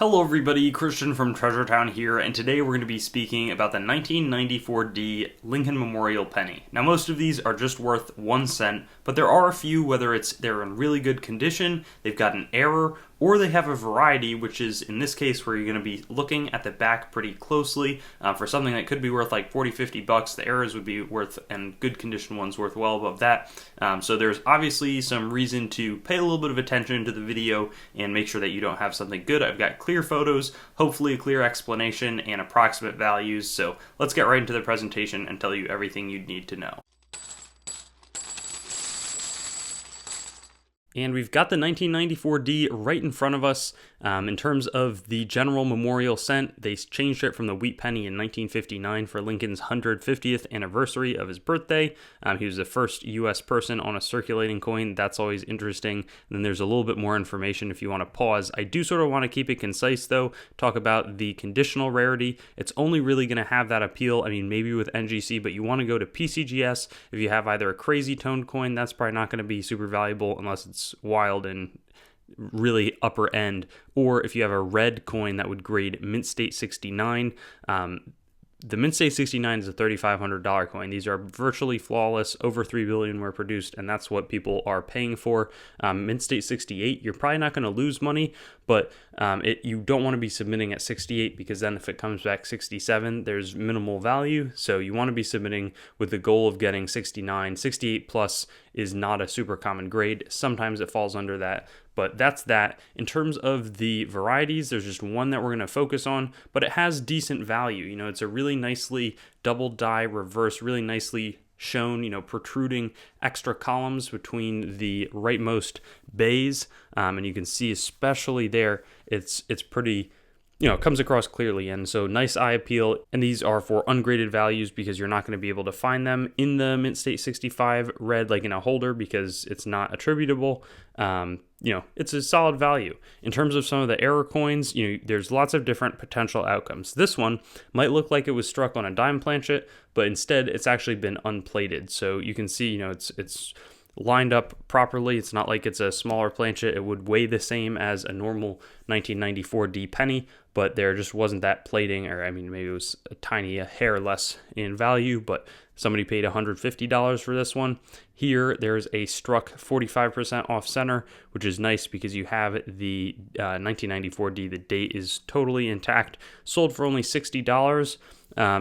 Hello everybody, Christian from Treasure Town here, and today we're going to be speaking about the 1994D Lincoln Memorial Penny. Now most of these are just worth 1 cent, but there are a few, whether they're in really good condition, they've got an error, or they have a variety, which is in this case where you're going to be looking at the back pretty closely. For something that could be worth like 40-50 bucks, the errors would be worth, and good condition ones worth well above that. So there's obviously some reason to pay a little bit of attention to the video and make sure that you don't have something good. I've got clear photos, hopefully a clear explanation, and approximate values. So let's get right into the presentation and tell you everything you'd need to know. And we've got the 1994D right in front of us. In terms of the general memorial cent, they changed it from the wheat penny in 1959 for Lincoln's 150th anniversary of his birthday. He was the first U.S. person on a circulating coin. That's always interesting. And then there's a little bit more information if you want to pause. I do sort of want to keep it concise, though. Talk about the conditional rarity. It's only really going to have that appeal, I mean, maybe with NGC, but you want to go to PCGS. If you have either a crazy toned coin, that's probably not going to be super valuable unless it's wild and really upper end, or if you have a red coin that would grade Mint State 69. The Mint State 69 is a $3,500 coin. These are virtually flawless. Over 3 billion were produced, and that's what people are paying for. Mint State 68, you're probably not going to lose money, but you don't want to be submitting at 68 because then if it comes back 67, there's minimal value. So you want to be submitting with the goal of getting 69. 68 plus is not a super common grade. Sometimes it falls under that, but that's that. In terms of the varieties, there's just one that we're going to focus on, but it has decent value. You know, it's a really nicely double die reverse, really nicely shown, protruding extra columns between the rightmost bays. And you can see especially there, it's pretty, it comes across clearly, and so nice eye appeal. And these are for ungraded values because you're not going to be able to find them in the Mint State 65 red, like in a holder, because it's not attributable. It's a solid value. In terms of some of the error coins, there's lots of different potential outcomes. This one might look like it was struck on a dime planchet, but instead it's actually been unplated. So you can see, it's lined up properly. It's not like it's a smaller planchet. It would weigh the same as a normal 1994D penny, but there just wasn't that plating, or maybe it was a hair less in value, but somebody paid $150 for this one. Here, there's a struck 45% off center, which is nice because you have the 1994D. The date is totally intact. Sold for only $60.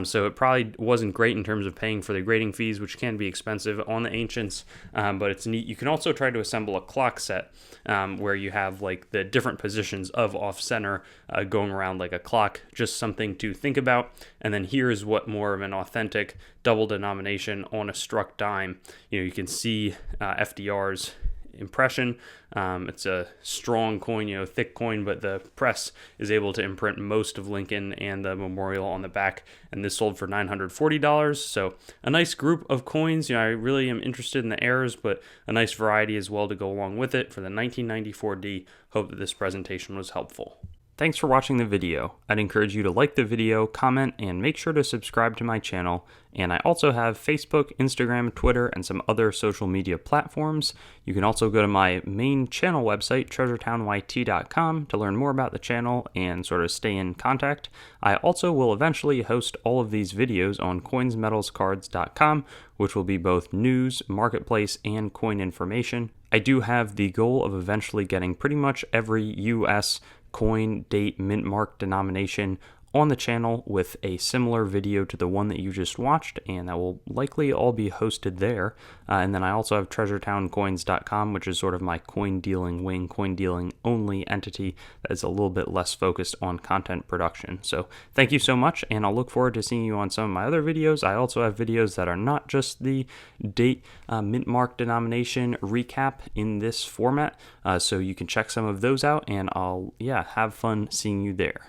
So it probably wasn't great in terms of paying for the grading fees, which can be expensive on the ancients, but it's neat. You can also try to assemble a clock set where you have like the different positions of off center going around like a clock, just something to think about. And then here's what more of an authentic double denomination on a struck dime. You can see FDR's impression. It's a strong coin, thick coin, but the press is able to imprint most of Lincoln and the memorial on the back, and this sold for $940. So a nice group of coins. I really am interested in the errors, but a nice variety as well to go along with it for the 1994D. Hope that this presentation was helpful. Thanks for watching the video. I'd encourage you to like the video, comment, and make sure to subscribe to my channel. And I also have Facebook, Instagram, Twitter, and some other social media platforms. You can also go to my main channel website, treasuretownYT.com, to learn more about the channel and sort of stay in contact. I also will eventually host all of these videos on coinsmetalscards.com, which will be both news, marketplace, and coin information. I do have the goal of eventually getting pretty much every U.S. coin, date, mint mark, denomination on the channel with a similar video to the one that you just watched, and that will likely all be hosted there. And then I also have treasuretowncoins.com, which is sort of my coin dealing wing, coin dealing only entity that is a little bit less focused on content production. So thank you so much, and I'll look forward to seeing you on some of my other videos. I also have videos that are not just the date, mint mark, denomination recap in this format, so you can check some of those out, and I'll have fun seeing you there.